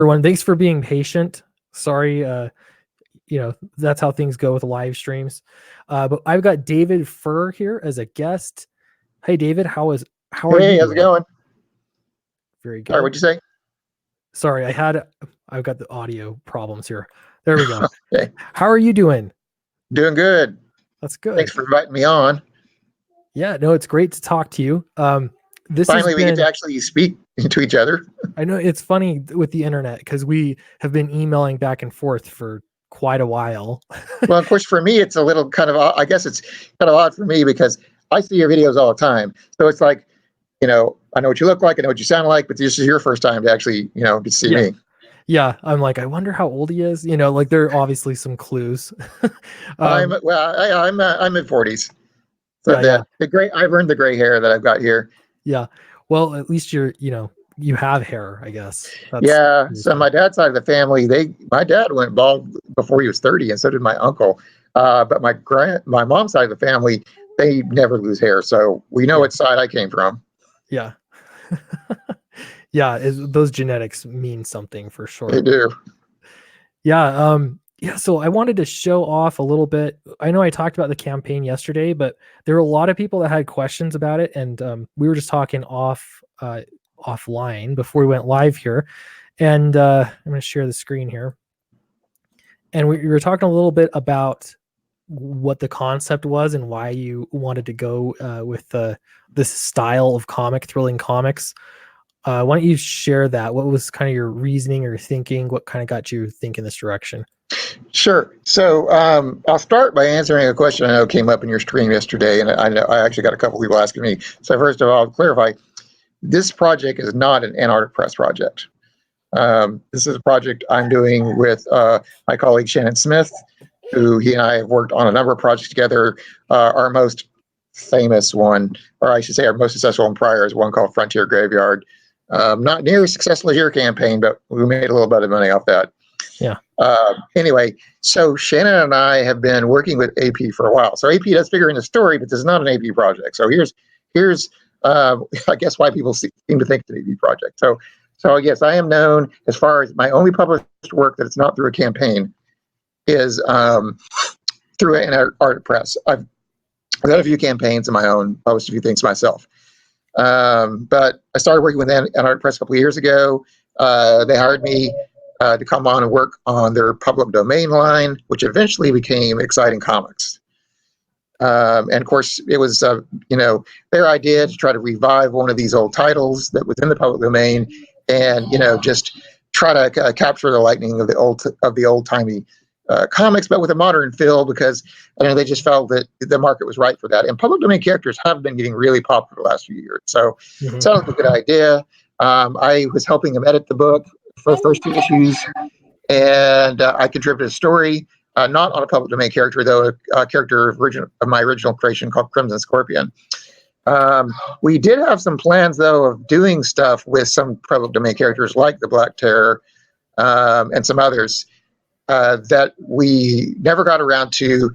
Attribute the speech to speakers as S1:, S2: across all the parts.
S1: everyone. Thanks for being patient. Sorry, that's how things go with live streams. But I've got David Furr here as a guest. Hey, David, how are you?
S2: Hey, how's it going?
S1: Very good.
S2: Sorry, what'd you say?
S1: Sorry, I've got the audio problems here. There we go.
S2: Okay.
S1: How are you doing?
S2: Doing good.
S1: That's good.
S2: Thanks for inviting me on.
S1: Yeah, no, it's great to talk to you.
S2: Finally, we get to actually speak to each other.
S1: I know it's funny with the internet because we have been emailing back and forth for quite a while.
S2: Well, of course, for me, it's a little kind of, I guess it's kind of odd for me because I see your videos all the time. So it's like, I know what you look like, I know what you sound like, but this is your first time to actually, get to see me.
S1: Yeah, I'm like, I wonder how old he is. Like there are obviously some clues.
S2: I'm mid-40s. So the gray, I've earned the gray hair that I've got here.
S1: Yeah. Well, at least you have hair, I guess.
S2: So my dad's side of the family, my dad went bald before he was 30, and so did my uncle. But my mom's side of the family, they never lose hair, so we know what side I came from.
S1: Yeah. Yeah, those genetics mean something for sure.
S2: They do.
S1: Yeah. So I wanted to show off a little bit. I know I talked about the campaign yesterday, but there were a lot of people that had questions about it, and we were just talking offline before we went live here. And I'm going to share the screen here. And we were talking a little bit about what the concept was and why you wanted to go with this style of thrilling comics. Why don't you share that? What was kind of your reasoning or thinking? What kind of got you thinking this direction?
S2: Sure. So I'll start by answering a question I know came up in your stream yesterday, and I know I actually got a couple people asking me. So first of all, I'll clarify, this project is not an Antarctic Press project. This is a project I'm doing with my colleague Shannon Smith, who he and I have worked on a number of projects together. Our most famous one, or I should say our most successful one prior, is one called Frontier Graveyard. Not near as successful as your campaign, but we made a little bit of money off that.
S1: Yeah.
S2: Anyway, so Shannon and I have been working with AP for a while. So AP does figure in the story, but this is not an AP project. So here's I guess why people seem to think it's an AP project. So yes, I am known as far as my only published work that it's not through a campaign is through an Antarctic Press. I've done a few campaigns of my own, published a few things myself. But I started working with Antarctic Press a couple of years ago. They hired me to come on and work on their public domain line, which eventually became Exciting Comics. And of course, it was their idea to try to revive one of these old titles that was in the public domain, and just try to capture the lightning of the old timey comics, but with a modern feel, because they just felt that the market was right for that. And public domain characters have been getting really popular the last few years, so it sounded like a good idea. I was helping them edit the book for the first 2 issues, and I contributed a story, not on a public domain character, though, a character of my original creation called Crimson Scorpion. We did have some plans, though, of doing stuff with some public domain characters like the Black Terror and some others that we never got around to.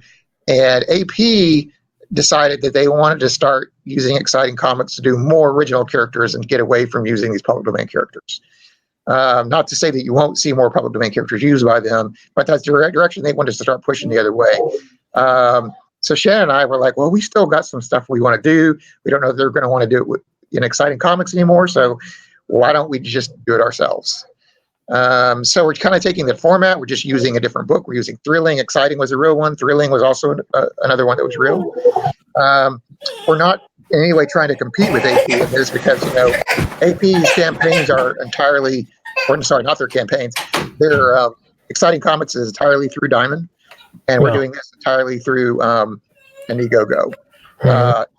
S2: And AP decided that they wanted to start using Exciting Comics to do more original characters and get away from using these public domain characters. Not to say that you won't see more public domain characters used by them, but that's the direction they wanted to start pushing the other way. So Shannon and I were like, well, we still got some stuff we want to do. We don't know if they're going to want to do it in Exciting Comics anymore, so why don't we just do it ourselves? So we're kind of taking the format. We're just using a different book. We're using Thrilling. Exciting was a real one. Thrilling was also another one that was real. We're not in any way trying to compete with AP in this, because AP's campaigns are entirely, or sorry, not their campaigns. Their Exciting Comics is entirely through Diamond, and we're doing this entirely through Indiegogo.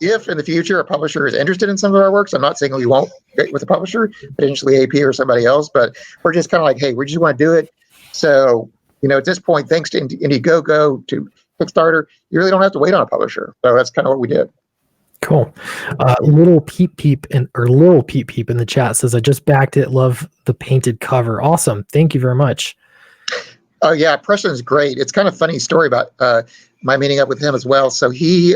S2: If in the future a publisher is interested in some of our works, I'm not saying we won't get with a publisher, potentially AP or somebody else, but we're just kind of like, hey, we just want to do it. So, at this point, thanks to Indiegogo, to Kickstarter, you really don't have to wait on a publisher. So that's kind of what we did.
S1: Cool. Little Peep in the chat says, I just backed it. Love the painted cover. Awesome. Thank you very much.
S2: Oh yeah, Preston's great. It's kind of a funny story about my meeting up with him as well. So he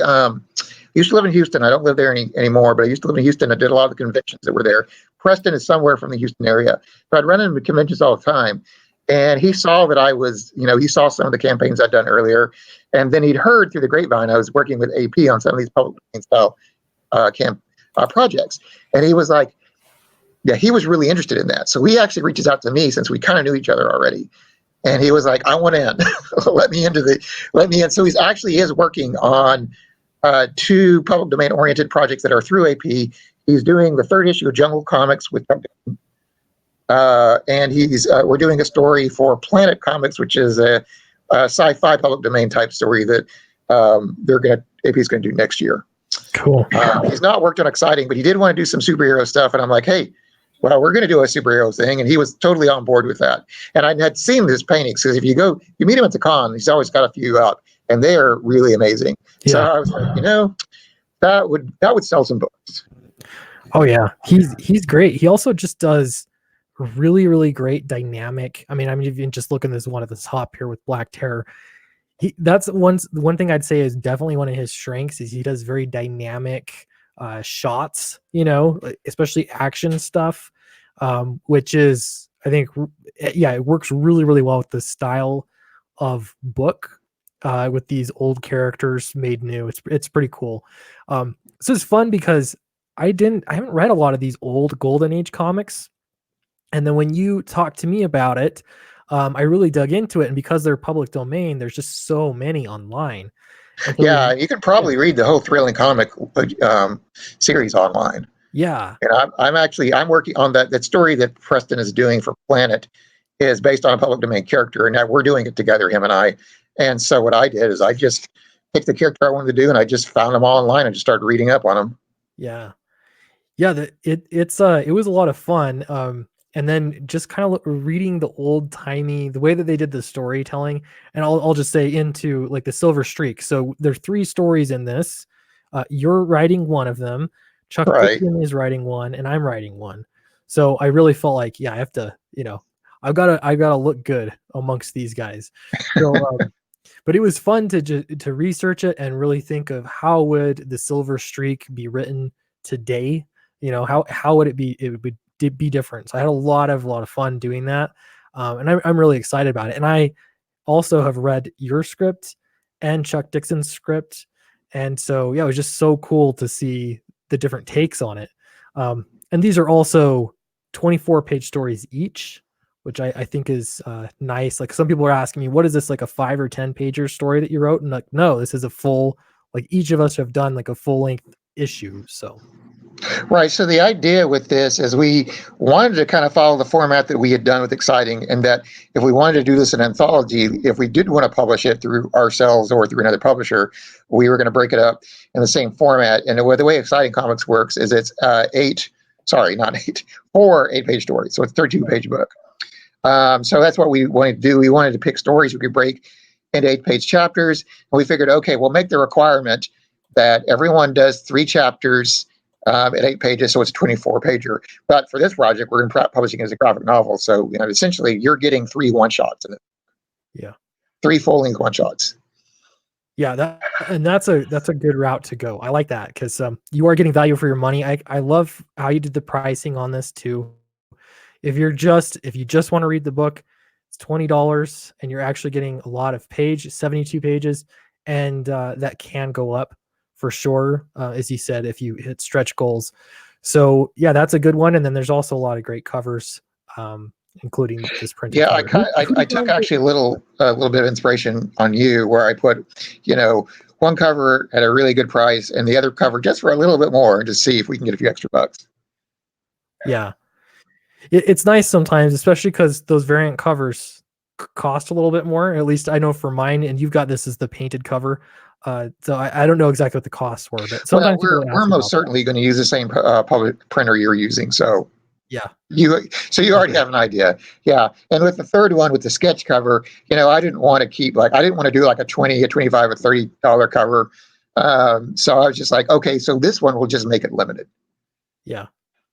S2: used to live in Houston. I don't live there anymore, but I used to live in Houston. I did a lot of the conventions that were there. Preston is somewhere from the Houston area. So I'd run into conventions all the time. And he saw that I was, he saw some of the campaigns I'd done earlier. And then he'd heard through the grapevine I was working with AP on some of these public domain style projects. And he was like, yeah, he was really interested in that. So he actually reaches out to me since we kind of knew each other already. And he was like, I want in. let me in. So he is working on 2 public domain oriented projects that are through AP. He's doing the 3rd issue of Jungle Comics with and we're doing a story for Planet Comics, which is a sci-fi public domain type story that AP is going to do next year.
S1: Cool.
S2: He's not worked on exciting, but he did want to do some superhero stuff, and I'm like, hey, well, we're going to do a superhero thing, and he was totally on board with that. And I had seen his paintings because if you meet him at the con, he's always got a few out, and they are really amazing. Yeah. So I was like, that would sell some books.
S1: Oh yeah, he's great. He also just does really, really great dynamic. I mean, even just looking at this one at the top here with Black Terror, that's one thing I'd say is definitely one of his strengths is he does very dynamic shots, especially action stuff, which is, I think, it works really, really well with the style of book with these old characters made new. It's pretty cool. So it's fun because I haven't read a lot of these old Golden Age comics. And then when you talked to me about it, I really dug into it. And because they're public domain, there's just so many online.
S2: So you can probably read the whole Thrilling Comic series online.
S1: Yeah.
S2: And I'm working on that story that Preston is doing for Planet is based on a public domain character. And now we're doing it together, him and I. And so what I did is I just picked the character I wanted to do, and I just found them all online and just started reading up on them.
S1: Yeah. Yeah. It was a lot of fun. And then just kind of reading the the way that they did the storytelling, and I'll just say into like the Silver Streak. So there's 3 stories in this. You're writing one of them. Chuck Dixon is writing one, and I'm writing one. So I really felt like, I have to, I've got to look good amongst these guys. So, but it was fun to research it and really think of how would the Silver Streak be written today. How would it be? It would be different. So I had a lot of fun doing that. And I'm really excited about it. And I also have read your script and Chuck Dixon's script. And so, it was just so cool to see the different takes on it. And these are also 24-page stories each, which I think is nice. Like some people are asking me, what is this, like a 5 or 10 pager story that you wrote? And like, no, this is a full, like each of us have done like a full length issue. So.
S2: Right. So the idea with this is we wanted to kind of follow the format that we had done with Exciting, and that if we wanted to do this in anthology, if we did want to4 going to break it up in the same format. And the way Exciting Comics works is it's 4 8-page stories. So it's a 32-page book. So that's what we wanted to do. We wanted to pick stories we could break into 8-page chapters. And we figured, okay, we'll make the requirement that everyone does 3 chapters at 8 pages, so it's a 24-pager. But for this project, we're publishing it as a graphic novel. So, essentially, you're getting 3 one-shots in it.
S1: Yeah.
S2: 3 full-length one-shots.
S1: Yeah, that's a good route to go. I like that because you are getting value for your money. I love how you did the pricing on this too. If you just want to read the book, it's $20, and you're actually getting a lot of 72 pages, and that can go up for sure, as you said, if you hit stretch goals. So that's a good one. And then there's also a lot of great covers, including this printed.
S2: Yeah, I took actually a little bit of inspiration on you, where I put, one cover at a really good price and the other cover just for a little bit more, and to see if we can get a few extra bucks.
S1: Yeah, it's nice sometimes, especially because those variant covers cost a little bit more. At least I know for mine, and you've got this as the painted cover. So I don't know exactly what the costs were, but sometimes
S2: we're most certainly going to use the same public printer you're using. So you already have an idea. Yeah. And with the third one, with the sketch cover, I didn't want to do like a $20, a $25, or $30 cover. So I was just like, okay, so this one will just make it limited.
S1: Yeah.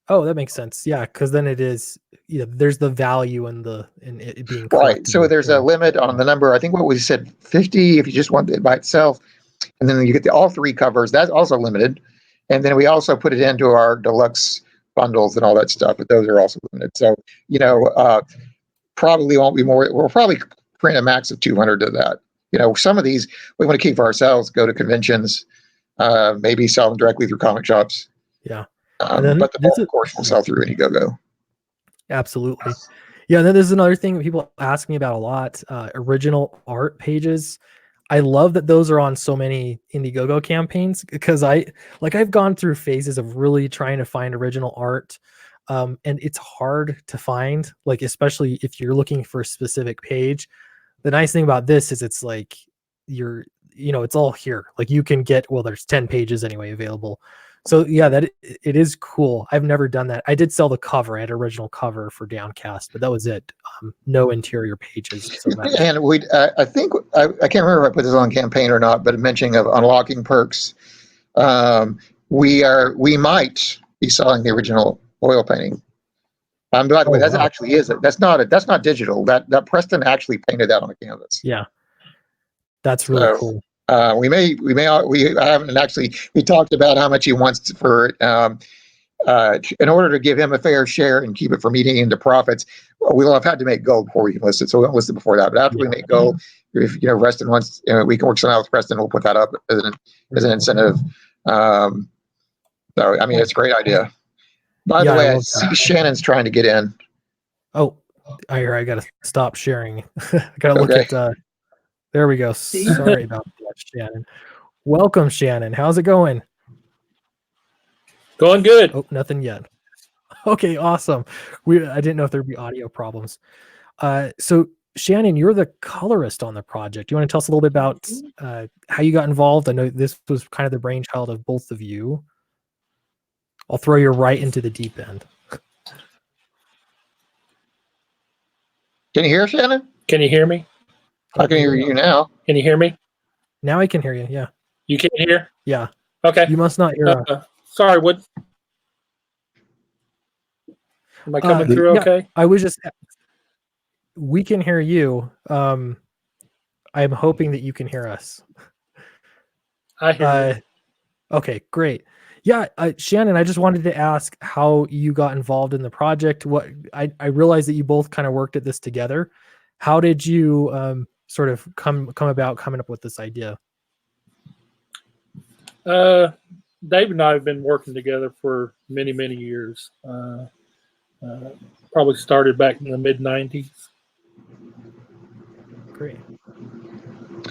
S1: Oh, that makes sense. Yeah, because then it is, there's the value in it being
S2: right. So there's a limit on the number. I think what we said 50 if you just want it by itself, and then you get all 3 covers. That's also limited. And then we also put it into our deluxe bundles and all that stuff, but those are also limited. So, probably won't be more. We'll probably print a max of 200 of that. Some of these we want to keep for ourselves, go to conventions, maybe sell them directly through comic shops.
S1: Yeah.
S2: But the bulk, of course, will sell through Indiegogo.
S1: Absolutely. Yeah. And then there's another thing that people ask me about a lot, original art pages. I love that those are on so many Indiegogo campaigns because I've gone through phases of really trying to find original art. And it's hard to find, like, especially if you're looking for a specific page. The nice thing about this is it's like it's all here. Like you can get, well, there's 10 pages anyway available. So yeah, it is cool. I've never done that. I did sell the cover. I had original cover for Downcast, but that was it. No interior pages. So
S2: and I think I can't remember if I put this on campaign or not, but mentioning of unlocking perks, we might be selling the original oil painting. By the way,
S1: wow.
S2: actually is it. That's not digital. That Preston actually painted that on a canvas.
S1: Yeah, that's really cool.
S2: We haven't actually. We talked about how much he wants for in order to give him a fair share and keep it from eating into profits. We'll have had to make gold before we can list it, so we won't list it before that. But after we make gold, if Preston wants, we can work something out with Preston. We'll put that up as an incentive. So I mean, it's a great idea. By the way, I see Shannon's trying to get in.
S1: Oh, I gotta stop sharing. I gotta look at. There we go. Sorry about that, Shannon. Welcome, Shannon. How's it going?
S3: Going good.
S1: Oh, nothing yet. Okay, awesome. I didn't know if there'd be audio problems. So Shannon, you're the colorist on the project. Do you want to tell us a little bit about how you got involved? I know this was kind of the brainchild of both of you. I'll throw you right into the deep end.
S2: Can you hear Shannon?
S3: Can you hear me?
S2: I can hear you now.
S3: Can you hear me?
S1: Now I can hear you. Yeah.
S3: You can hear?
S1: Yeah.
S3: Okay.
S1: You must not hear.
S3: Sorry. What? Am I coming through? Okay.
S1: I was just. We can hear you. I'm hoping that you can hear us.
S3: I hear you.
S1: Okay, great. Yeah, Shannon, I just wanted to ask how you got involved in the project. What I realized that you both kind of worked at this together. How did you sort of come about coming up with this idea?
S3: Dave and I have been working together for many, many years. Probably started back in the mid-90s.
S1: Great.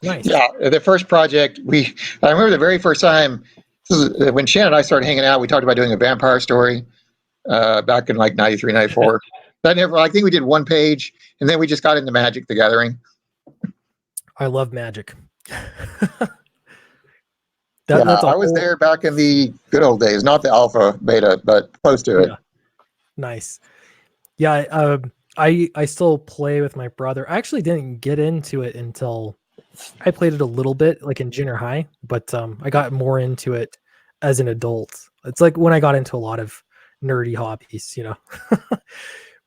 S1: Nice.
S2: Yeah, the first project, I remember the very first time, when Shannon and I started hanging out, we talked about doing a vampire story back in like 93, 94. I think we did one page, and then we just got into Magic the Gathering.
S1: I love Magic.
S2: I was there back in the good old days, not the alpha, beta, but close to it.
S1: Yeah. Nice. Yeah, I still play with my brother. I actually didn't get into it until I played it a little bit, like in junior high, but I got more into it as an adult. It's like when I got into a lot of nerdy hobbies,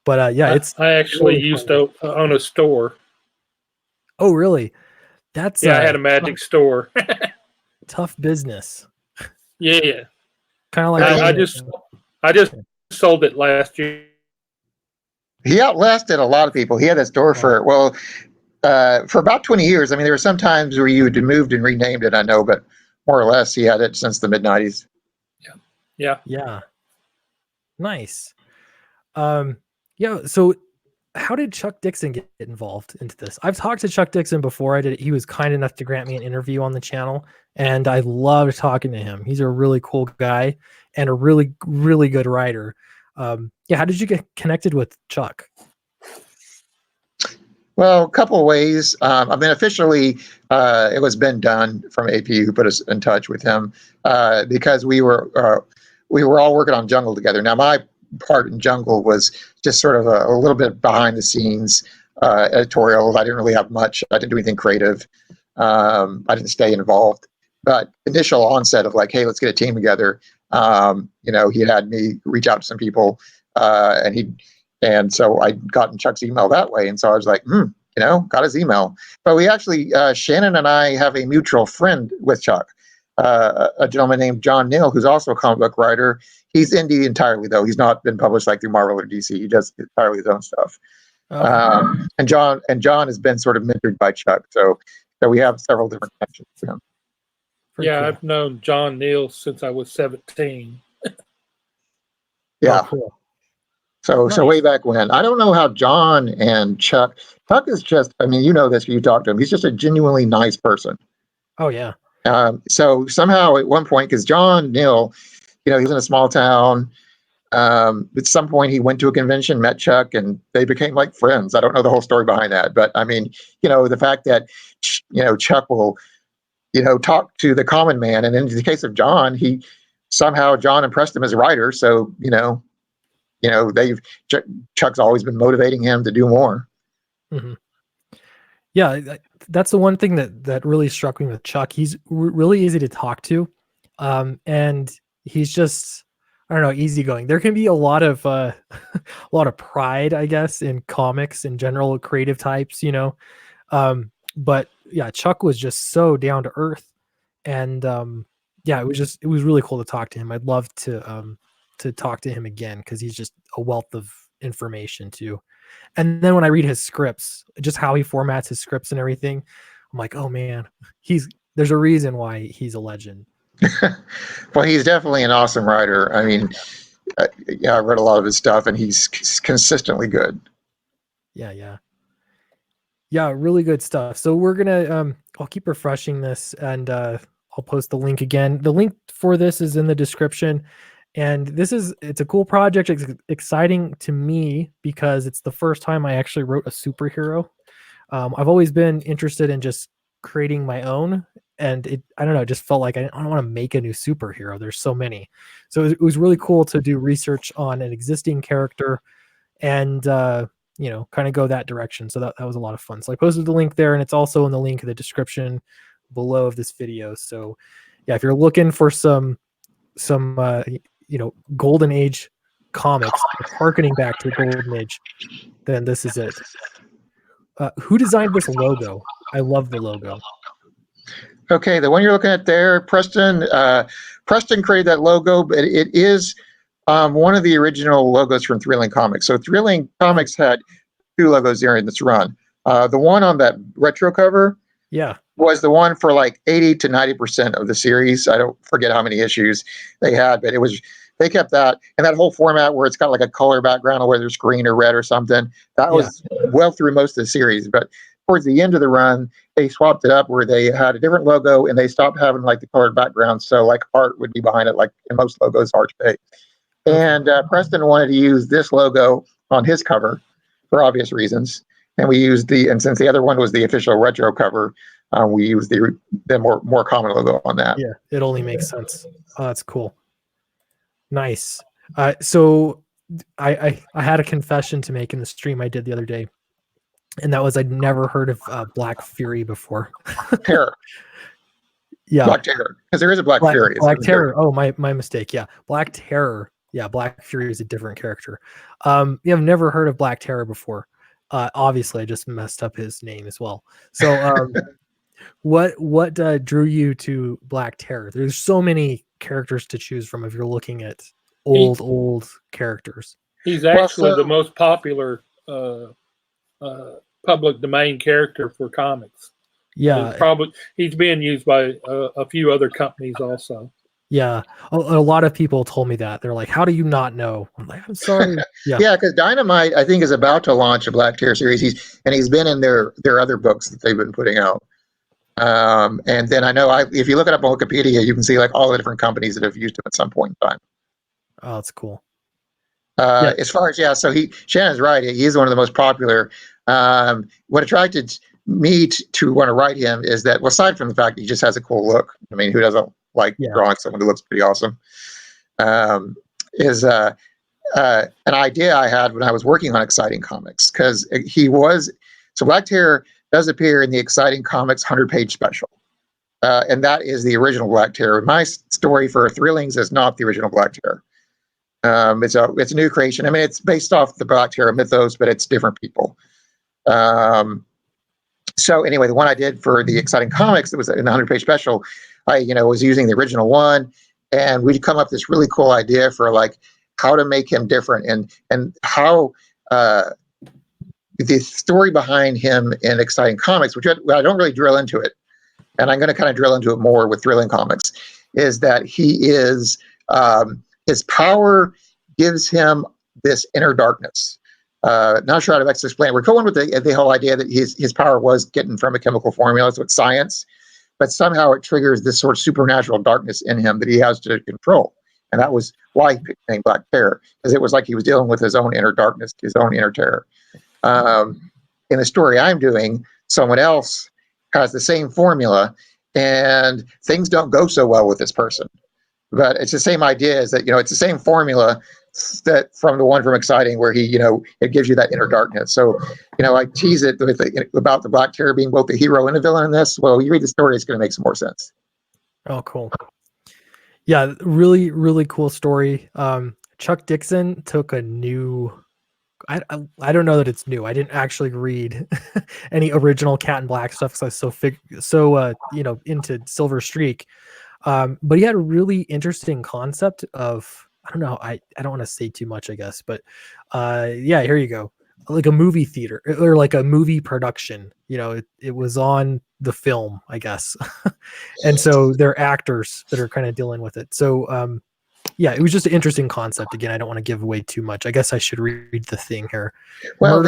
S1: But
S3: I actually really used to own a store.
S1: Oh, really?
S3: I had a Magic store.
S1: Tough business.
S3: Yeah.
S1: Kind of like
S3: I just sold it last year.
S2: He outlasted a lot of people. He had that store for about 20 years. I mean, there were some times where you had moved and renamed it, I know, but more or less he had it since the mid-90s.
S3: Yeah.
S1: Nice. So how did Chuck Dixon get involved into this? I've talked to Chuck Dixon before. He was kind enough to grant me an interview on the channel, and I loved talking to him. He's a really cool guy and a really, really good writer. How did you get connected with Chuck?
S2: Well, a couple of ways. I mean, officially, it was Ben Dunn from AP who put us in touch with him because we were all working on Jungle together. Now, my part in Jungle was just sort of a little bit behind the scenes editorial. I didn't really have much. I didn't do anything creative. I didn't stay involved. But initial onset of like, hey, let's get a team together. He had me reach out to some people, and so I got in Chuck's email that way. And so I was like, got his email. But we actually, Shannon and I have a mutual friend with Chuck. a gentleman named John Neal, who's also a comic book writer. He's indie entirely, though. He's not been published like through Marvel or DC. He does entirely his own stuff.
S1: Okay.
S2: And John has been sort of mentored by Chuck. So we have several different connections to him.
S1: Very
S3: Yeah,
S1: cool.
S3: I've known John Neal since I was 17.
S2: Yeah.
S1: Oh, cool.
S2: So
S1: Nice.
S2: way back when. I don't know how John and Chuck is just, I mean, you know this, you talk to him. He's just a genuinely nice person.
S1: Oh yeah.
S2: So somehow at one point, because John Neal, he was in a small town. At some point, he went to a convention, met Chuck, and they became like friends. I don't know the whole story behind that, but I mean, the fact that Chuck will, talk to the common man, and in the case of John, John impressed him as a writer. So Chuck's always been motivating him to do more.
S1: Mm-hmm. Yeah, that's the one thing that really struck me with Chuck. He's really easy to talk to, and he's just, I don't know, easygoing. There can be a lot of a lot of pride, I guess, in comics in general, creative types, but yeah, Chuck was just so down to earth, and yeah, it was really cool to talk to him. I'd love to talk to him again because he's just a wealth of information too. And then when I read his scripts, just how he formats his scripts and everything, I'm like, oh man, there's a reason why he's a legend.
S2: Well, he's definitely an awesome writer. I mean, yeah, I've read a lot of his stuff, and he's consistently good.
S1: Yeah, really good stuff. So we're gonna, I'll keep refreshing this, and I'll post the link again. The link for this is in the description. And it's a cool project. It's exciting to me because it's the first time I actually wrote a superhero. I've always been interested in just creating my own, and I don't know, it just felt like I don't want to make a new superhero. There's so many. So it was really cool to do research on an existing character and, kind of go that direction. So that was a lot of fun. So I posted the link there, and it's also in the link in the description below of this video. So yeah, if you're looking for some golden age comics, harkening back to the golden age, then this is it. Who designed this logo? I love the logo.
S2: Okay, the one you're looking at there, Preston. Preston created that logo, but it is one of the original logos from Thrilling Comics. So Thrilling Comics had two logos during this run. The one on that retro cover, was the one for like 80 to 90% of the series. I don't forget how many issues they had, but they kept that, and that whole format where it's got like a color background, whether it's green or red or something. That was well through most of the series, but towards the end of the run, they swapped it up where they had a different logo, and they stopped having like the colored background. So like art would be behind it, like in most logos are today. And Preston wanted to use this logo on his cover for obvious reasons. And we used and since the other one was the official retro cover, we used the more common logo on that.
S1: Yeah, it only makes sense. Oh, that's cool. Nice. So I had a confession to make in the stream I did the other day, and that was I'd never heard of Black Fury before.
S2: Terror.
S1: Yeah.
S2: Black Terror. Because there is a Black Fury.
S1: Black Terror. Oh, my mistake. Yeah. Black Terror. Yeah, Black Fury is a different character. I've never heard of Black Terror before. Obviously I just messed up his name as well. So what drew you to Black Terror? There's so many characters to choose from if you're looking at old characters.
S3: He's actually the most popular public domain character for comics.
S1: Yeah,
S3: he's being used by a few other companies also.
S1: Yeah, a lot of people told me that. They're like, "How do you not know?" I'm like, "I'm sorry."
S2: Yeah, because Dynamite, I think, is about to launch a Black Terror series. He's been in their other books that they've been putting out. And then I know if you look it up on Wikipedia, you can see like all the different companies that have used him at some point in time.
S1: Oh, that's cool.
S2: As far as so Shannon's right. He's one of the most popular. What attracted me to want to write him is that, well, aside from the fact he just has a cool look. I mean, who doesn't like drawing someone who looks pretty awesome? Is an idea I had when I was working on Exciting Comics, because Black Terror does appear in the Exciting Comics 100-page special, and that is the original Black Terror. My story for Thrillings is not the original Black Terror. It's a new creation. I mean, it's based off the Black Terror mythos, but it's different people. So anyway, the one I did for the Exciting Comics that was in the 100-page special, I was using the original one, and we'd come up with this really cool idea for like how to make him different and how the story behind him in Exciting Comics, which I don't really drill into it, and I'm going to kind of drill into it more with Thrilling Comics, is that he is his power gives him this inner darkness. Not sure how to best explain. We're going with the whole idea that his power was getting from a chemical formula, so it's science, but somehow it triggers this sort of supernatural darkness in him that he has to control. And that was why he picked the name Black Terror, because it was like he was dealing with his own inner darkness, his own inner terror. In the story I'm doing, someone else has the same formula, and things don't go so well with this person. But it's the same idea, is that it's the same formula that from the one from Exciting, where he it gives you that inner darkness. So I tease it with about the Black Terror being both the hero and the villain in this. Well, you read the story, it's going to make some more sense.
S1: Oh, cool. Yeah, really, really cool story. Chuck Dixon took a new. I don't know that it's new. I didn't actually read any original Cat in Black stuff because I was so into Silver Streak. But he had a really interesting concept of, I don't know, I don't want to say too much, I guess, but yeah, here you go. Like a movie theater or like a movie production, it was on the film, I guess. And so they're actors that are kind of dealing with it. So yeah, it was just an interesting concept. Again, I don't want to give away too much. I guess I should read the thing here.
S2: Well,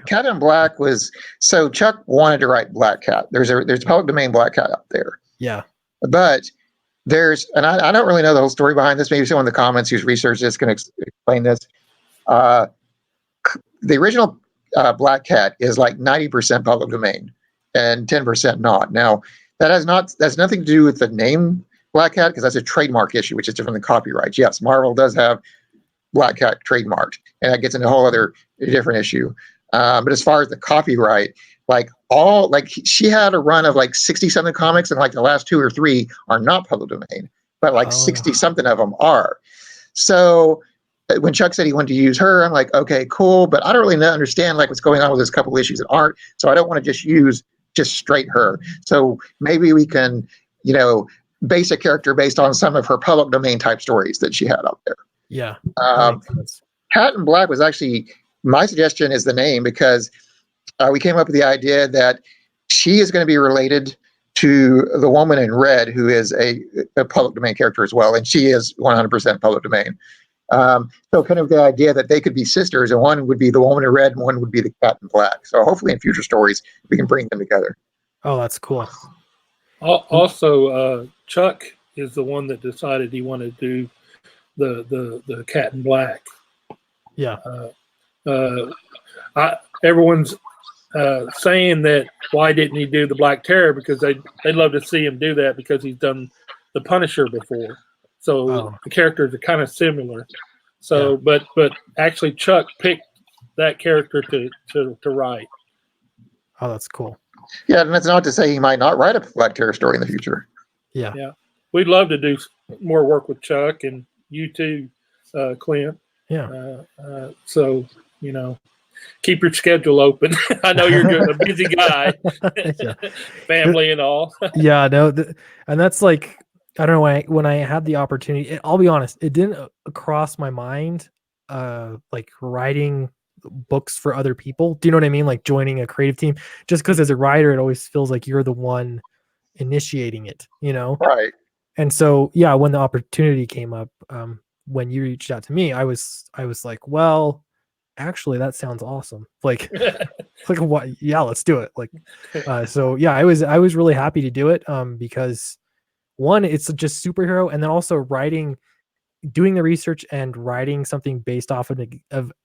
S2: Cat in Black was, so Chuck wanted to write Black Cat. There's a public domain Black Cat out there.
S1: Yeah.
S2: But and I don't really know the whole story behind this. Maybe someone in the comments who's researched this can explain this. The original Black Cat is like 90% public domain and 10% not. Now, that's nothing to do with the name Black Cat, because that's a trademark issue, which is different than copyright. Yes, Marvel does have Black Cat trademarked, and that gets into a whole other different issue. But as far as the copyright, she had a run of like 60 something comics, and like the last 2 or 3 are not public domain, but like 60 something of them are. So when Chuck said he wanted to use her, I'm like, okay, cool, but I don't really understand like what's going on with this couple issues that aren't. So I don't want to just use straight her. So maybe we can, base a character based on some of her public domain type stories that she had out there.
S1: Yeah.
S2: Cat in Black was actually, my suggestion is the name, because we came up with the idea that she is going to be related to the woman in red, who is a public domain character as well, and she is 100% public domain. So kind of the idea that they could be sisters, and one would be the woman in red and one would be the Cat in Black. So hopefully in future stories we can bring them together.
S1: Oh, that's cool.
S3: Also, Chuck is the one that decided he wanted to do the Cat in Black.
S1: Yeah.
S3: Everyone's saying that why didn't he do the Black Terror, because they'd love to see him do that, because he's done the Punisher before. So the characters are kind of similar. So, yeah. but actually Chuck picked that character to write.
S1: Oh, that's cool.
S2: Yeah, and that's not to say he might not write a Black Terror story in the future.
S1: Yeah.
S3: Yeah. We'd love to do more work with Chuck, and you too, Clint.
S1: Yeah.
S3: So, keep your schedule open. I know you're a busy guy, family and all.
S1: Yeah, no. And that's like, I don't know, when I had the opportunity, I'll be honest, it didn't cross my mind, like writing books for other people. Do you know what I mean? Like joining a creative team, just because as a writer, it always feels like you're the one initiating it,
S2: Right.
S1: And so, yeah, when the opportunity came up, when you reached out to me, I was like, well, actually, that sounds awesome. Like, like what? Yeah, let's do it. Like, so yeah, I was really happy to do it, because one, it's just superhero, and then also doing the research and writing something based off of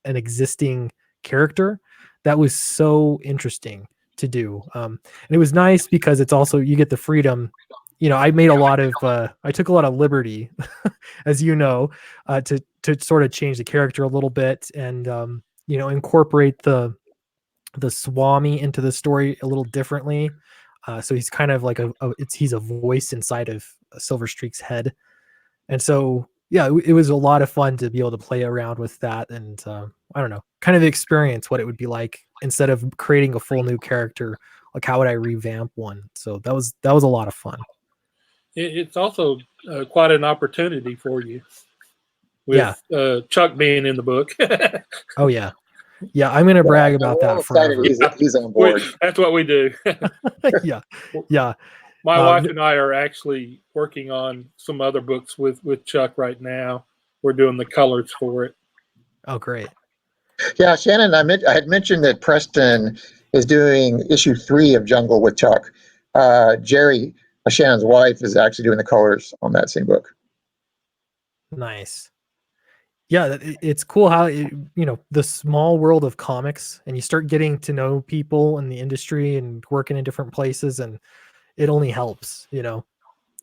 S1: an existing character, that was so interesting to do. And it was nice because it's also, you get the freedom. I made I took a lot of liberty, as to sort of change the character a little bit, and incorporate the Swami into the story a little differently. So he's kind of like he's a voice inside of Silver Streak's head. And so yeah, it was a lot of fun to be able to play around with that, and I don't know, kind of experience what it would be like instead of creating a full new character. Like, how would I revamp one? So that was a lot of fun.
S3: It's also quite an opportunity for you
S1: Yeah.
S3: with Chuck being in the book.
S1: Oh yeah. Yeah, I'm gonna brag about
S2: we're all
S1: that
S2: excited
S1: forever.
S2: he's on board.
S3: That's what we do.
S1: Yeah. Yeah.
S3: My wife and I are actually working on some other books with Chuck right now. We're doing the colors for it.
S1: Oh, great.
S2: Yeah, Shannon, I had mentioned that Preston is doing issue 3 of Jungle with Chuck. Jerry, Shannon's wife, is actually doing the colors on that same book.
S1: Nice. Yeah, it's cool how the small world of comics, and you start getting to know people in the industry and working in different places, and it only helps,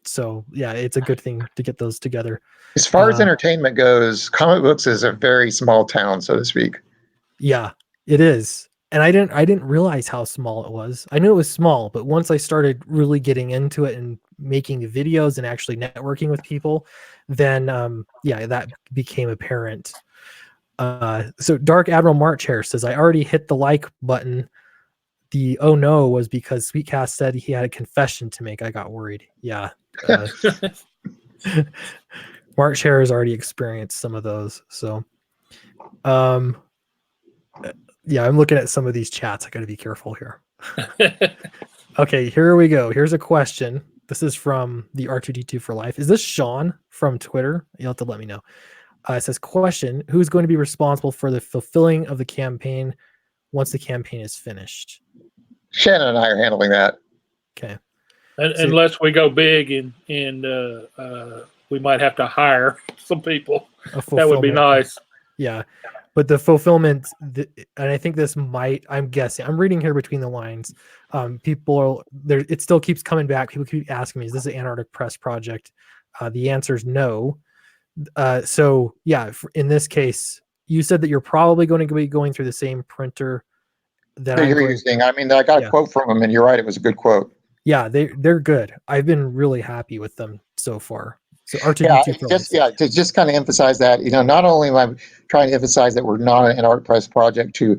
S1: So yeah, it's a good thing to get those together.
S2: As far as entertainment goes, comic books is a very small town, so to speak.
S1: Yeah, it is. And I didn't realize how small it was. I knew it was small, but once I started really getting into it and making videos and actually networking with people, then yeah, that became apparent. So Dark Admiral March Hare says, I already hit the like button. The oh no was because Sweetcast said he had a confession to make. I got worried. Yeah. March Hare has already experienced some of those. So yeah, I'm looking at some of these chats. I got to be careful here. Okay, here we go. Here's a question. This is from the R2D2 for Life. Is this Sean from Twitter? You'll have to let me know. It says, question, who's going to be responsible for the fulfilling of the campaign once the campaign is finished?
S2: Shannon and I are handling that.
S1: Okay.
S3: Unless we go big and we might have to hire some people. That would be nice.
S1: Yeah. But the fulfillment, and I think this might, I'm guessing, I'm reading here between the lines. People are there. It still keeps coming back. People keep asking me, is this an Antarctic Press project? The answer is no. So yeah, in this case, you said that you're probably going to be going through the same printer that
S2: you're using. I mean, I got a quote from them, and you're right. It was a good quote.
S1: Yeah, they're good. I've been really happy with them so far. So R2D2
S2: to just kind of emphasize that, not only am I trying to emphasize that we're not an Antarctic Press project to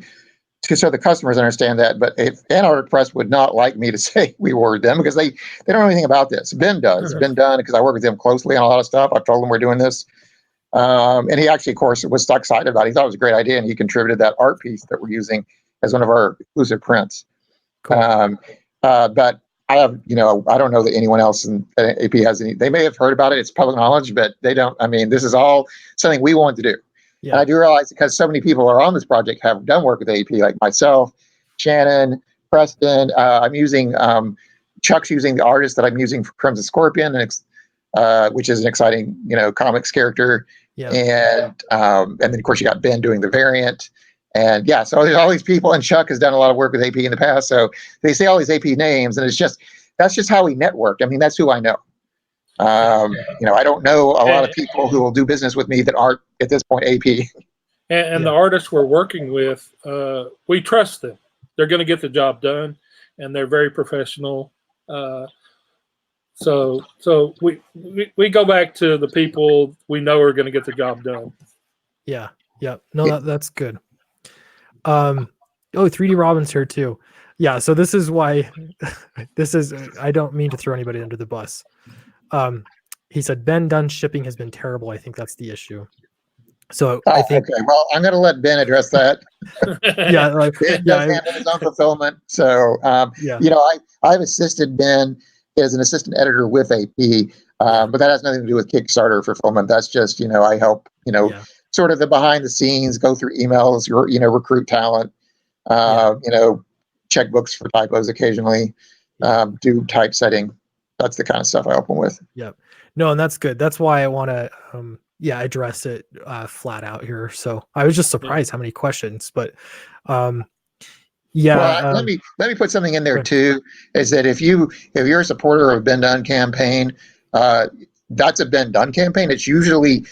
S2: so the customers understand that, but if Antarctic Press would not like me to say we were them, because they don't know anything about this. Ben does. Ben done, because I work with them closely on a lot of stuff. I've told them we're doing this. And he actually, of course, was excited about it. He thought it was a great idea, and he contributed that art piece that we're using as one of our exclusive prints. Cool. But I have, I don't know that anyone else in AP has any. They may have heard about it. It's public knowledge, but they don't. I mean, this is all something we want to do. Yeah. And I do realize, because so many people are on this project have done work with AP, like myself, Shannon, Preston. I'm using Chuck's using the artist that I'm using for Crimson Scorpion, which is an exciting, comics character. Yeah. And then of course you got Ben doing the variant. And yeah, so there's all these people, and Chuck has done a lot of work with AP in the past. So they say all these AP names, and that's just how we network. I mean, that's who I know. I don't know a lot of people who will do business with me that aren't at this point AP.
S3: And the artists we're working with, we trust them. They're going to get the job done, and they're very professional. So we go back to the people we know are going to get the job done.
S1: Yeah. Yeah. No, that's good. 3D Robin's here too. Yeah, so this is why I don't mean to throw anybody under the bus. He said Ben Dunn's shipping has been terrible. I think that's the issue. So I think
S2: okay. Well, I'm going to let Ben address that. Ben does handle his own fulfillment. So I've assisted Ben as an assistant editor with AP, but that has nothing to do with Kickstarter fulfillment. That's just I help sort of the behind the scenes, go through emails, recruit talent, check books for typos occasionally, do typesetting. That's the kind of stuff I help them with.
S1: Yep. No, and that's good. That's why I want to, address it flat out here. So I was just surprised how many questions, but
S2: let me put something in there too, is that if you're a supporter of Ben Dunn campaign, that's a Ben Dunn campaign. It's usually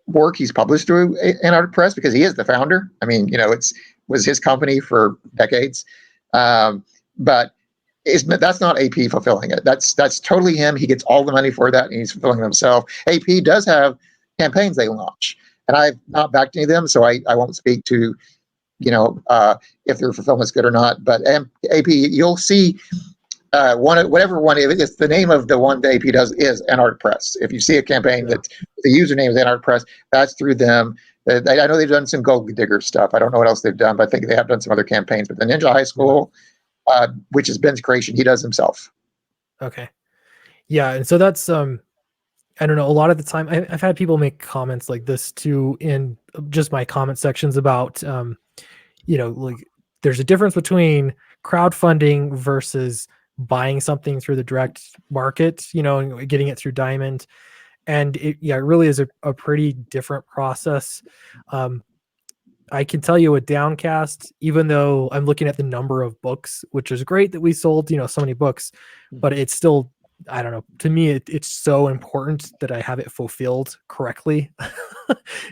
S2: work he's published through Antarctic Press, because he is the founder. I mean, was his company for decades. But that's not AP fulfilling it. That's totally him. He gets all the money for that, and he's fulfilling it himself. AP does have campaigns they launch. And I've not backed any of them, so I won't speak to, if their fulfillment's good or not. But AP, you'll see whatever one it's the name of the one that AP does is Antarctic Press. If you see a campaign that the username is Antarctic Press, that's through them. I know they've done some Gold Digger stuff. I don't know what else they've done, but I think they have done some other campaigns. But the Ninja High School, which is Ben's creation, he does himself.
S1: Okay. Yeah, and so that's I don't know. A lot of the time, I've had people make comments like this too in just my comment sections about like there's a difference between crowdfunding versus buying something through the direct market, and getting it through Diamond. And it really is a pretty different process. I can tell you with Downcast, even though I'm looking at the number of books, which is great that we sold, so many books, but it's still, I don't know, to me, it's so important that I have it fulfilled correctly.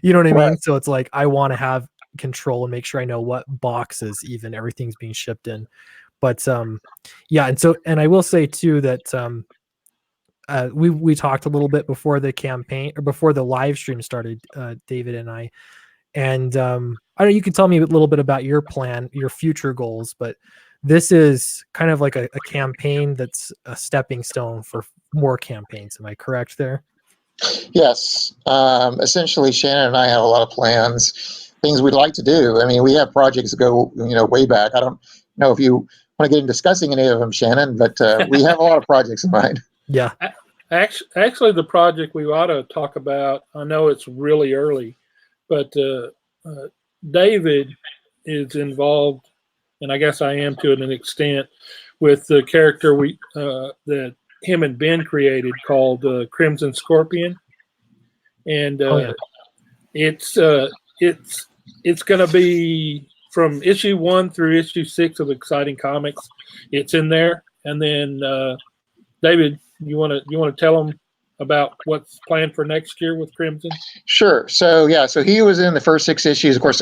S1: You know what I mean?
S2: Right.
S1: So it's like, I want to have control and make sure I know what boxes even everything's being shipped in. But and I will say too that we talked a little bit before the campaign or before the live stream started, David and I, and I don't know, you can tell me a little bit about your plan, your future goals, but this is kind of like a campaign that's a stepping stone for more campaigns. Am I correct there?
S2: Yes. Essentially, Shannon and I have a lot of plans, things we'd like to do. I mean, we have projects that go, way back. I don't know if you want to get into discussing any of them, Shannon, but we have a lot of projects in mind.
S1: Yeah.
S3: Actually, the project we ought to talk about, I know it's really early, but David is involved, and I guess I am to an extent, with the character that him and Ben created called Crimson Scorpion, and it's going to be from issue 1 through issue 6 of Exciting Comics. It's in there, and then David, you want to tell them about what's planned for next year with Crimson?
S2: Sure. So he was in the first 6 issues. Of course,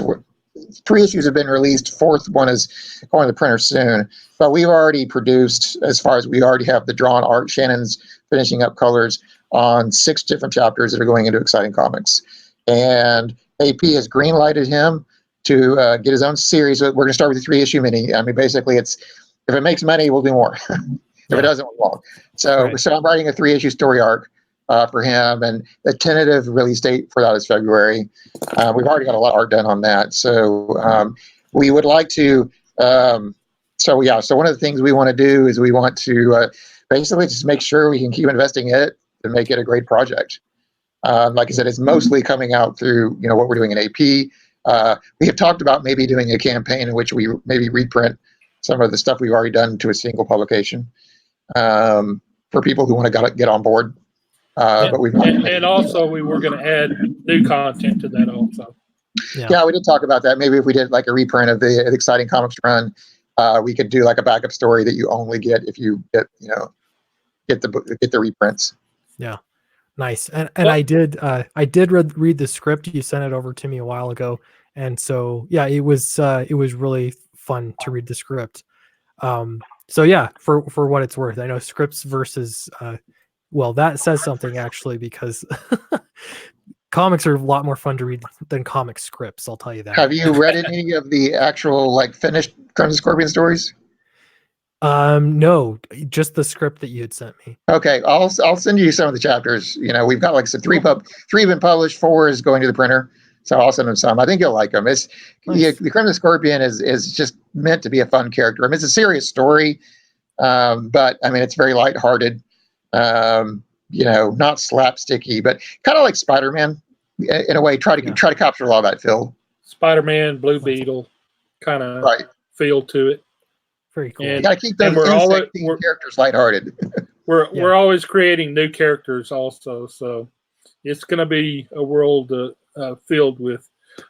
S2: 3 issues have been released. 4th one is going to the printer soon. But we've already produced, as far as we already have the drawn art. Shannon's finishing up colors on 6 different chapters that are going into Exciting Comics. And AP has green-lighted him to get his own series. We're going to start with a 3-issue mini. I mean, basically, if it makes money, we'll do more. If it doesn't, we won't. So I'm writing a 3-issue story arc for him, and the tentative release date for that is February. We've already got a lot of art done on that. So we would like to. So one of the things we want to do is we want to basically just make sure we can keep investing in it and make it a great project. Like I said, it's mostly coming out through what we're doing in AP. We have talked about maybe doing a campaign in which we maybe reprint some of the stuff we've already done to a single publication for people who want to get on board. But we've not
S3: and also we were going to add new content to that also.
S2: Yeah, we did talk about that. Maybe if we did like a reprint of the Exciting Comics run, we could do like a backup story that you only get if you get the reprints.
S1: Yeah, nice. And I did read the script. You sent it over to me a while ago, and so it was really fun to read the script. So yeah, for what it's worth, I know scripts versus that says something actually, because comics are a lot more fun to read than comic scripts. I'll tell you that.
S2: Have you read any of the actual finished Crimson Scorpion stories?
S1: No, just the script that you had sent me.
S2: Okay, I'll send you some of the chapters. We've got like I said, 3 have been published, 4 is going to the printer. So I'll send them some. I think you'll like them. It's nice. The Crimson Scorpion is just meant to be a fun character. I mean, it's a serious story, but I mean, it's very lighthearted. Not slapsticky, but kind of like Spider-Man in a way. Try to capture a lot of that feel.
S3: Spider-Man, Blue Beetle, kind of feel to it.
S1: Very cool.
S2: You got to keep those characters lighthearted.
S3: We're always creating new characters also, so it's going to be a world filled with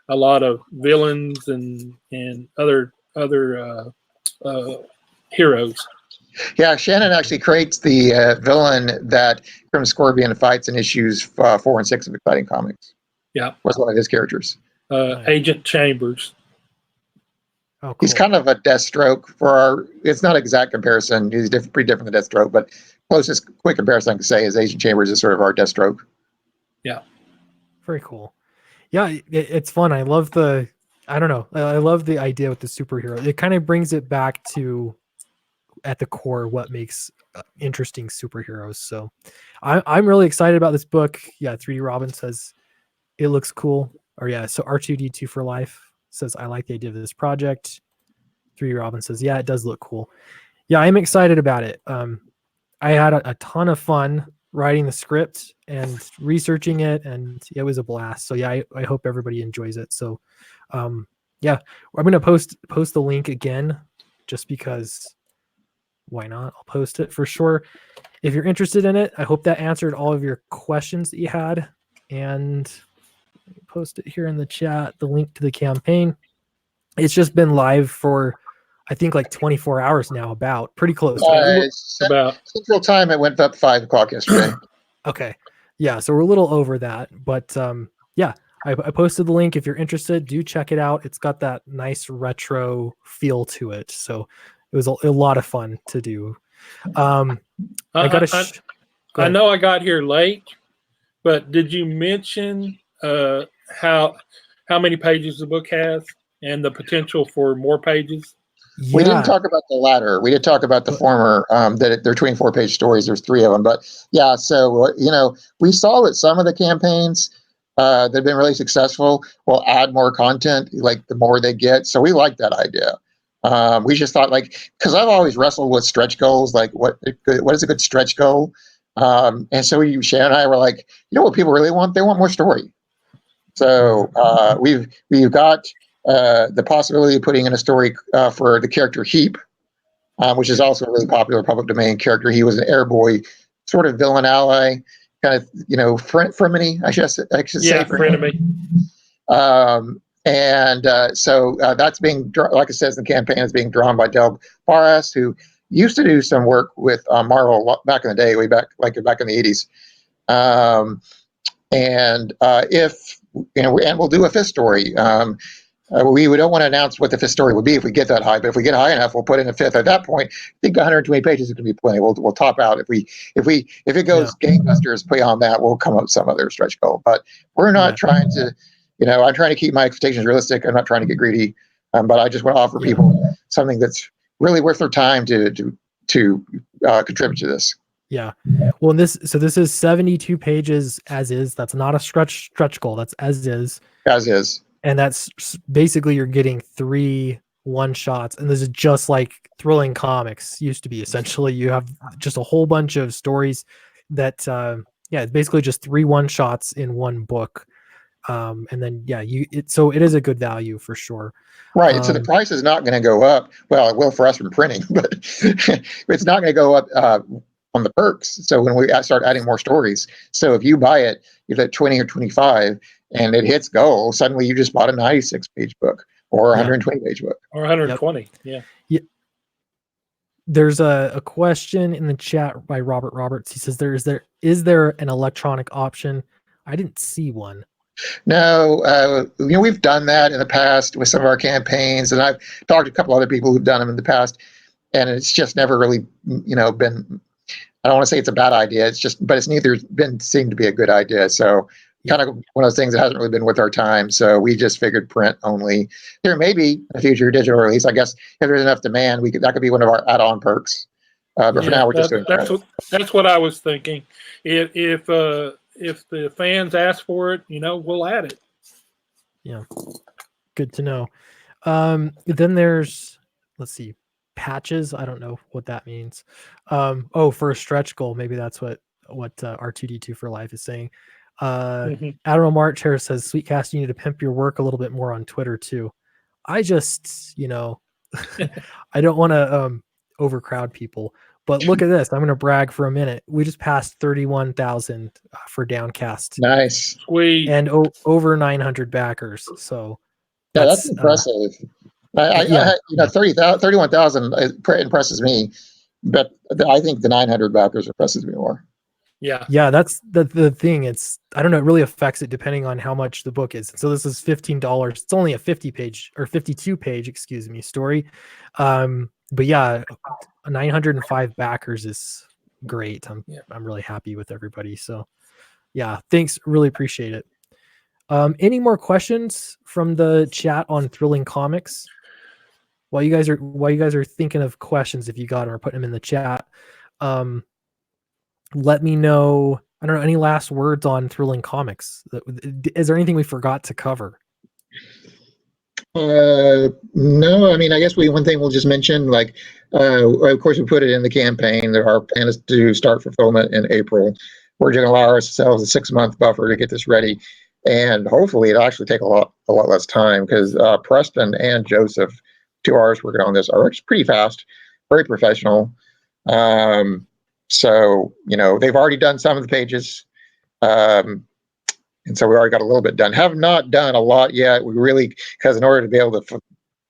S3: a lot of villains and other heroes.
S2: Yeah, Shannon actually creates the villain that Crimson Scorpion fights in issues 4 and 6 of Exciting Comics.
S3: Yeah,
S2: was one of his characters.
S3: Agent Chambers.
S1: Oh, cool.
S2: He's kind of a Deathstroke it's not exact comparison. He's pretty different than Deathstroke, but closest quick comparison I can say is Agent Chambers is sort of our Deathstroke.
S3: Yeah.
S1: Very cool. Yeah, it's fun. I love the. I don't know. I love the idea with the superhero. It kind of brings it back to, at the core, what makes interesting superheroes. So, I'm really excited about this book. Yeah, 3D Robin says it looks cool. Or yeah, so R2D2 for Life says I like the idea of this project. 3D Robin says yeah, it does look cool. Yeah, I'm excited about it. I had a ton of fun writing the script and researching it, and it was a blast. So yeah, I hope everybody enjoys it. So yeah, I'm gonna post the link again just because why not? I'll post it for sure. If you're interested in it, I hope that answered all of your questions that you had. And post it here in the chat, the link to the campaign. It's just been live for I think like 24 hours now, about pretty close.
S3: About
S2: Central Time, it went up 5 o'clock yesterday.
S1: Okay. Yeah, so we're a little over that, but yeah, I posted the link. If you're interested, do check it out. It's got that nice retro feel to it, so it was a lot of fun to do. I
S3: know I got here late, but did you mention how many pages the book has and the potential for more pages?
S1: Yeah.
S2: We didn't talk about the latter. We did talk about the former, that they're 24-page stories. There's 3 of them. But yeah, so, we saw that some of the campaigns that have been really successful will add more content, like the more they get. So we like that idea. We just thought, because I've always wrestled with stretch goals, like what is a good stretch goal? And so Shannon and I were like, what people really want? They want more story. So we've got the possibility of putting in a story for the character Heap, which is also a really popular public domain character. He was an airboy, sort of villain ally, kind of frenemy, I should say.
S3: Yeah, frenemy.
S2: So that's being, like it says in the campaign, is being drawn by Del Barras, who used to do some work with Marvel back in the day, way back in the 80s. And we'll do a 5th story. We don't want to announce what the 5th story would be if we get that high, but if we get high enough, we'll put in a 5th. At that point, I think 120 pages is going to be plenty. We'll top out. If it goes gangbusters beyond that, we'll come up with some other stretch goal. But we're not trying to, I'm trying to keep my expectations realistic. I'm not trying to get greedy, but I just want to offer people something that's really worth their time to contribute to this.
S1: Yeah. Well, this is 72 pages as is. That's not a stretch goal. That's as is.
S2: As is.
S1: And that's basically you're getting 3 one-shots, and this is just like Thrilling Comics used to be. Essentially, you have just a whole bunch of stories that it's basically just 3 one-shots in one book. And then so it is a good value for sure.
S2: Right. So the price is not going to go up. Well, it will for us from printing, but it's not going to go up on the perks. So when we start adding more stories, so if you buy it, if at 20 or 25 and it hits goal, suddenly you just bought a 96-page book or a 120-page book.
S3: Or 120, yeah.
S1: There's a question in the chat by Robert Roberts. He says, is there an electronic option? I didn't see one.
S2: No, we've done that in the past with some of our campaigns, and I've talked to a couple other people who've done them in the past, and it's just never really, been. I don't want to say it's a bad idea. But it's neither seemed to be a good idea. So kind of one of those things that hasn't really been worth our time. So we just figured print only. There may be a future digital release. I guess if there's enough demand, that could be one of our add-on perks. But for now, we're just doing
S3: that's what I was thinking. If the fans ask for it, we'll add it.
S1: Yeah, good to know. Then there's, let's see, patches. I don't know what that means. For a stretch goal, maybe that's what R2D2 for Life is saying. Admiral March here says, Sweetcast, you need to pimp your work a little bit more on Twitter too. I just, I don't want to overcrowd people, but look at this. I'm going to brag for a minute. We just passed 31,000 for Downcast.
S2: Nice.
S3: Sweet.
S1: And over 900 backers. So
S2: that's impressive. 31,000 impresses me, but I think the 900 backers impresses me more.
S1: Yeah, that's the thing. It's, I don't know, it really affects it depending on how much the book is. So this is $15. It's only a 50-page or 52-page, story. But yeah, 905 backers is great. I'm really happy with everybody. So yeah, thanks. Really appreciate it. Any more questions from the chat on Thrilling Comics? While you guys are thinking of questions, if you got them or putting them in the chat, let me know. I don't know, any last words on Thrilling Comics? Is there anything we forgot to cover?
S2: No, I mean, I guess one thing we'll just mention, like, of course, we put it in the campaign that our plan is to start fulfillment in April. We're going to allow ourselves a 6-month buffer to get this ready, and hopefully it'll actually take a lot less time, because Preston and Joseph, 2 hours working on this, are actually pretty fast, very professional. So, they've already done some of the pages. And so we already got a little bit done. Have not done a lot yet. We really, because in order to be able to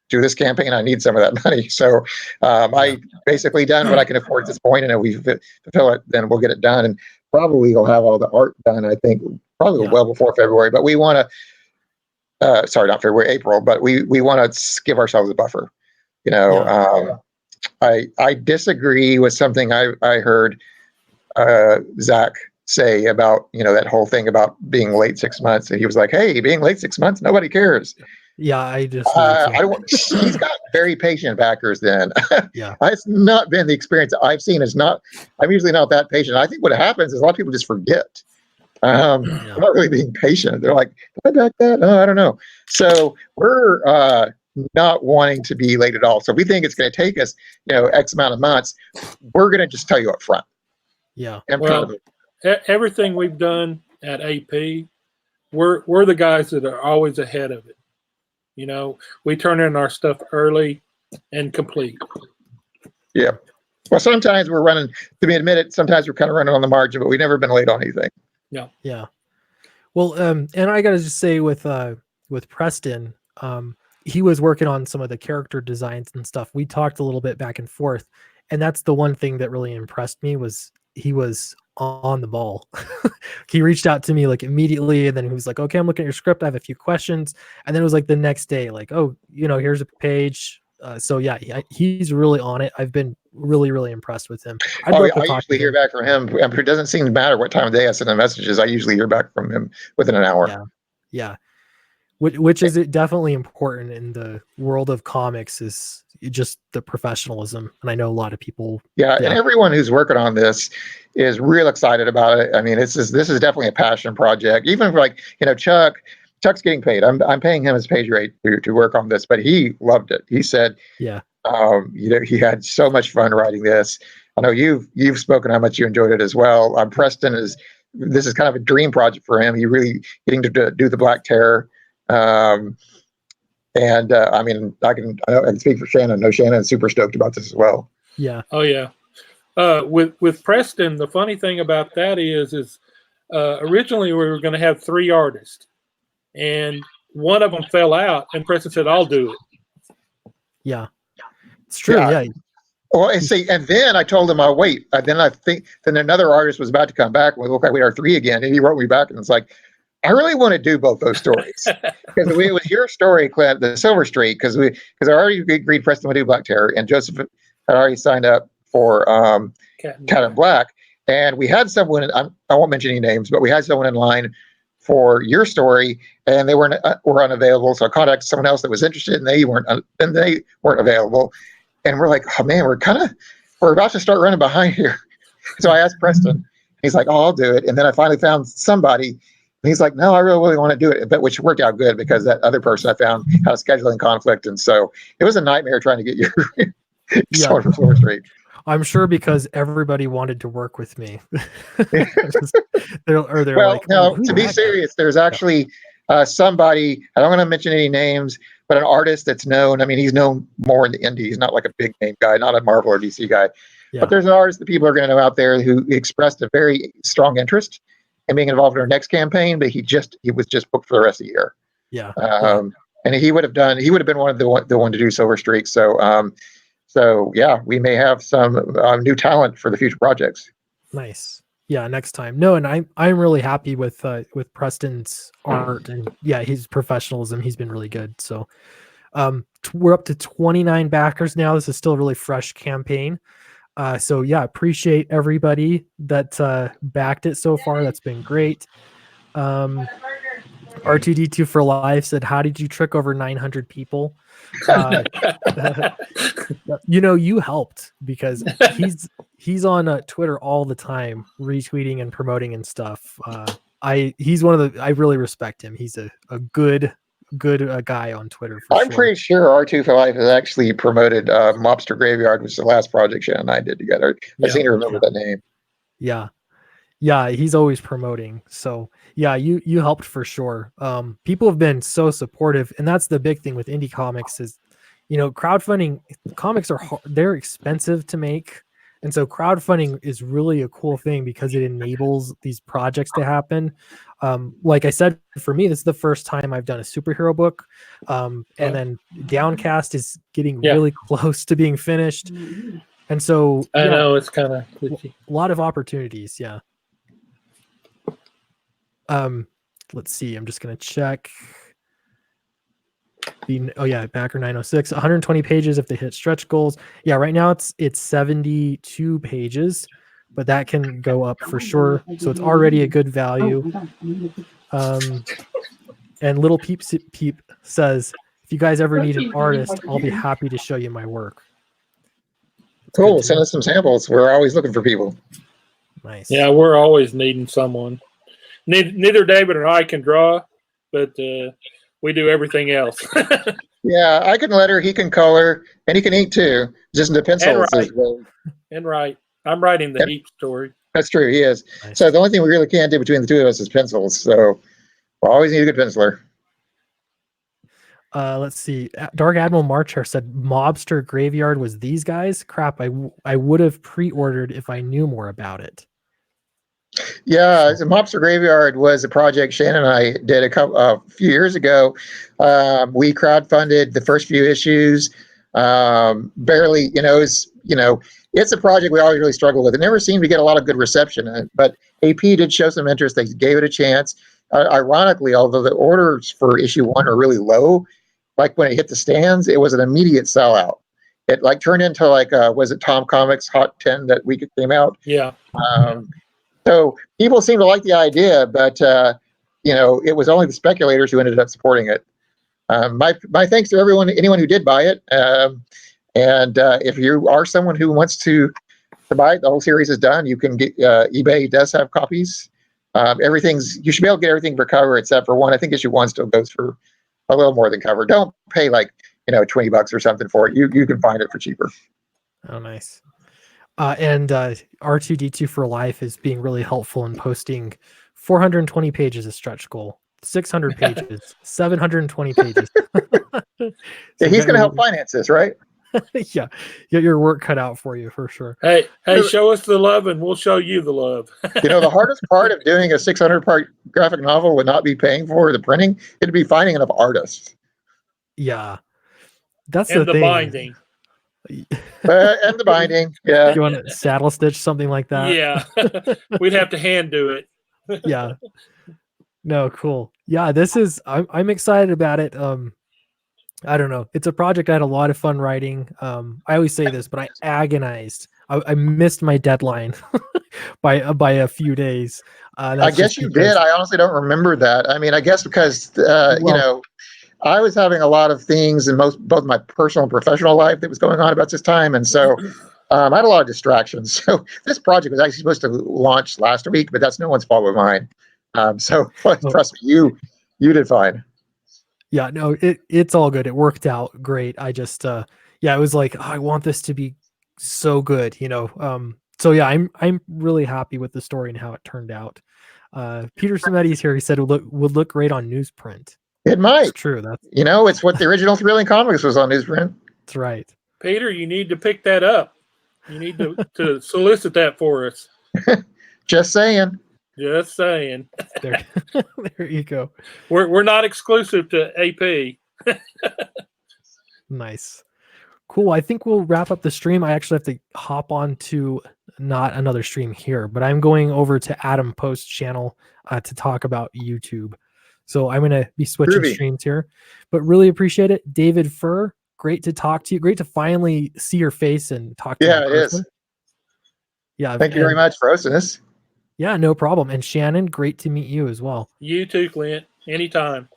S2: do this campaign, I need some of that money. So I basically done what I can afford at this point, and if we fulfill it, then we'll get it done. And probably we'll have all the art done, I think, probably well before February. But we want to, sorry, not February, April, but we want to give ourselves a buffer. I disagree with something I heard Zach say about that whole thing about being late 6 months, and he was like, "Hey, being late 6 months, nobody cares."
S1: Yeah, I just
S2: he's got very patient backers. Then
S1: yeah,
S2: it's not been the experience that I've seen. I'm usually not that patient. I think what happens is a lot of people just forget. I'm not really being patient. They're like, "Did I back that? Oh, I don't know." So we're not wanting to be late at all. So if we think it's going to take us X amount of months, we're going to just tell you up front.
S1: Yeah.
S3: Well, everything we've done at AP, we're the guys that are always ahead of it. We turn in our stuff early and complete.
S2: Yeah. Well, sometimes we're running, to be admitted, sometimes we're kind of running on the margin, but we've never been late on anything.
S3: Yeah.
S1: Yeah. Well, and I got to just say with Preston, he was working on some of the character designs and stuff. We talked a little bit back and forth, and that's the one thing that really impressed me was he was on the ball. He reached out to me like immediately, and then he was like, "Okay, I'm looking at your script. I have a few questions." And then it was like the next day, like, "Oh, here's a page." So yeah, he's really on it. I've been really, really impressed with him.
S2: I usually hear back from him. It doesn't seem to matter what time of day I send him messages. I usually hear back from him within an hour.
S1: Yeah. Which is definitely important in the world of comics, is just the professionalism. And I know a lot of people.
S2: Yeah, and everyone who's working on this is real excited about it. I mean, this is definitely a passion project. Even like Chuck's getting paid. I'm paying him his page rate to work on this, but he loved it. He said,
S1: yeah,
S2: he had so much fun writing this. I know you've spoken how much you enjoyed it as well. Preston this is kind of a dream project for him. He really getting to do the Black Terror. I mean, I can speak for Shannon. No, Shannon's super stoked about this as well.
S1: Yeah.
S3: Oh yeah. With Preston, the funny thing about that is originally we were going to have 3 artists, and one of them fell out, and Preston said, "I'll do it."
S1: Yeah, it's true. Yeah.
S2: Well, and then I told him, "I'll wait." Then another artist was about to come back, and we looked like we are 3 again, and he wrote me back, and it's like, I really want to do both those stories, because it was your story, Clint, the Silver Streak, because I already agreed Preston would do Black Terror, and Joseph had already signed up for Cat in Black, and we had someone. I won't mention any names, but we had someone in line for your story, and they were unavailable. So I contacted someone else that was interested, and they weren't available. And we're like, oh man, we're about to start running behind here. So I asked Preston. He's like, oh, I'll do it. And then I finally found somebody. And he's like, no, I really want to do it. But which worked out good, because that other person I found had a scheduling conflict. And so it was a nightmare trying to get your story for Silver Streak.
S1: I'm sure because everybody wanted to work with me.
S2: Well, like, no, to be serious, there's actually somebody, I don't want to mention any names, but an artist that's known. I mean, he's known more in the indie. He's not like a big name guy, not a Marvel or DC guy. Yeah. But there's an artist that people are going to know out there who expressed a very strong interest in being involved in our next campaign, but he was just booked for the rest of the year.
S1: Yeah.
S2: And he would have been one of the one to do Silver Streak. So yeah, we may have some new talent for the future projects.
S1: Nice. Yeah, next time. No, and I'm really happy with Preston's art, and yeah, his professionalism. He's been really good. So we're up to 29 backers now. This is still a really fresh campaign. So yeah, appreciate everybody that backed it so far. That's been great. R2D2 for life said, "How did you trick over 900 people?" Uh, you helped because he's on Twitter all the time, retweeting and promoting and stuff. He's one of the I really respect him. He's a good guy on Twitter for
S2: I'm
S1: sure.
S2: pretty sure R2 for Life has actually promoted Mobster Graveyard, which is the last project Shannon and I did together. I seem to remember that name.
S1: Yeah, he's always promoting. So yeah, you helped for sure. People have been so supportive, and that's the big thing with indie comics is, crowdfunding. Comics they're expensive to make, and so crowdfunding is really a cool thing because it enables these projects to happen. Like I said, for me, this is the first time I've done a superhero book, and then Downcast is getting really close to being finished, and so
S3: I know it's kind of
S1: a lot of opportunities. Yeah. Let's see. I'm just gonna check. Backer 906, 120 pages if they hit stretch goals. Yeah, right now it's 72 pages, but that can go up for sure. So it's already a good value. And Little Peep says, if you guys ever need an artist, I'll be happy to show you my work.
S2: Cool. Send us some samples. We're always looking for people.
S1: Nice.
S3: Yeah, we're always needing someone. Neither David or I can draw, but we do everything else.
S2: Yeah, I can letter, he can color, and he can ink too. Just the pencils.
S3: And write. I'm writing the Heap story.
S2: That's true, he is.
S1: Nice.
S2: So the only thing we really can't do between the two of us is pencils. So we'll always need a good penciler.
S1: Let's see. Dark Admiral Marcher said Mobster Graveyard was these guys. Crap, I would have pre-ordered if I knew more about it.
S2: Yeah, the Mobster Graveyard was a project Shannon and I did a few years ago. We crowdfunded the first few issues. Barely, it's a project we always really struggle with. It never seemed to get a lot of good reception, but AP did show some interest. They gave it a chance. Ironically, although the orders for issue 1 are really low, like when it hit the stands, it was an immediate sellout. It turned into was it Tom Comics Hot 10 that week it came out?
S3: Yeah.
S2: So people seem to like the idea, but it was only the speculators who ended up supporting it. My thanks to anyone who did buy it. And if you are someone who wants to buy it, the whole series is done. You can get eBay does have copies. You should be able to get everything for cover except for one. I think issue 1 still goes for a little more than cover. Don't pay $20 or something for it. You can find it for cheaper.
S1: Oh, nice. And R2D2 for life is being really helpful in posting 420 pages of stretch goal, 600 pages, 720 pages.
S2: Yeah, he's going to help finance this, right?
S1: Yeah, get your work cut out for you for sure.
S3: Hey, show us the love and we'll show you the love.
S2: The hardest part of doing a 600-part graphic novel would not be paying for the printing. It'd be finding enough artists.
S1: Yeah, that's
S3: and the
S1: thing.
S3: binding.
S2: And the binding, yeah.
S1: You want to saddle stitch something like that?
S3: Yeah, we'd have to hand do it.
S1: Yeah. No, cool. Yeah, I'm excited about it. I don't know. It's a project I had a lot of fun writing. I always say this, but I agonized. I missed my deadline by a few days.
S2: I guess you did. I honestly don't remember that. I mean, I guess because I was having a lot of things in both my personal and professional life that was going on about this time, and so I had a lot of distractions. So this project was actually supposed to launch last week, but that's no one's fault but mine. So trust me, you did fine.
S1: Yeah, no, it's all good. It worked out great. I just it was like, I want this to be so good, So yeah, I'm really happy with the story and how it turned out. Peter Samedi's here. He said it would look great on newsprint.
S2: It might.
S1: It's true. That's
S2: it's what the original Thrilling Comics was on newsprint.
S1: That's right.
S3: Peter, you need to pick that up. You need to solicit that for us.
S2: Just saying.
S3: Just saying.
S1: There you go.
S3: We're not exclusive to AP.
S1: Nice. Cool. I think we'll wrap up the stream. I actually have to hop on to not another stream here, but I'm going over to Adam Post's channel to talk about YouTube. So I'm going to be switching streams here, but really appreciate it. David Furr, great to talk to you. Great to finally see your face and talk to you.
S2: Yeah, it is.
S1: Yeah.
S2: Thank you very much for hosting us.
S1: Yeah, no problem. And Shannon, great to meet you as well.
S3: You too, Clint. Anytime.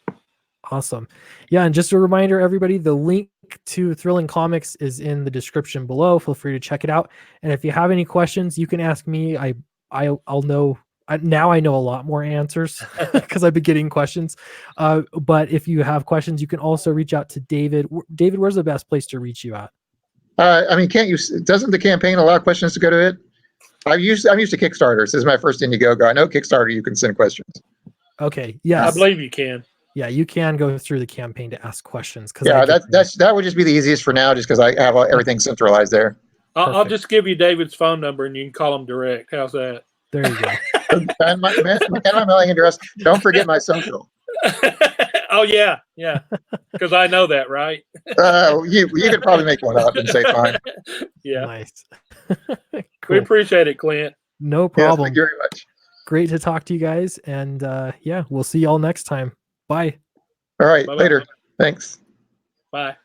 S1: Awesome. Yeah, and just a reminder, everybody, the link to Thrilling Comics is in the description below. Feel free to check it out. And if you have any questions, you can ask me. I'll know. Now I know a lot more answers because I've been getting questions. But if you have questions, you can also reach out to David. David, where's the best place to reach you at?
S2: I mean, doesn't the campaign allow questions to go to it? I'm used to Kickstarter. This is my first Indiegogo. I know Kickstarter, you can send questions.
S1: Okay. Yes.
S3: I believe you can.
S1: Yeah, you can go through the campaign to ask questions.
S2: Yeah, that would just be the easiest for now, just because I have everything centralized there.
S3: I'll just give you David's phone number and you can call him direct. How's that?
S1: There you go.
S2: and my mailing address. Don't forget my social.
S3: Oh yeah, because I know that, right?
S2: You could probably make one up and say fine.
S3: Yeah,
S1: Nice.
S3: We
S1: Cool.
S3: appreciate it, Clint.
S1: No
S2: Yes,
S1: problem.
S2: thank you very much.
S1: Great to talk to you guys. And yeah, we'll see y'all next time. Bye.
S2: All right,
S3: Bye-bye.
S2: later. Thanks.
S3: Bye.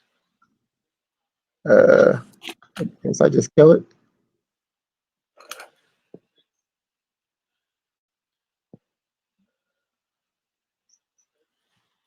S2: Guess I just kill it.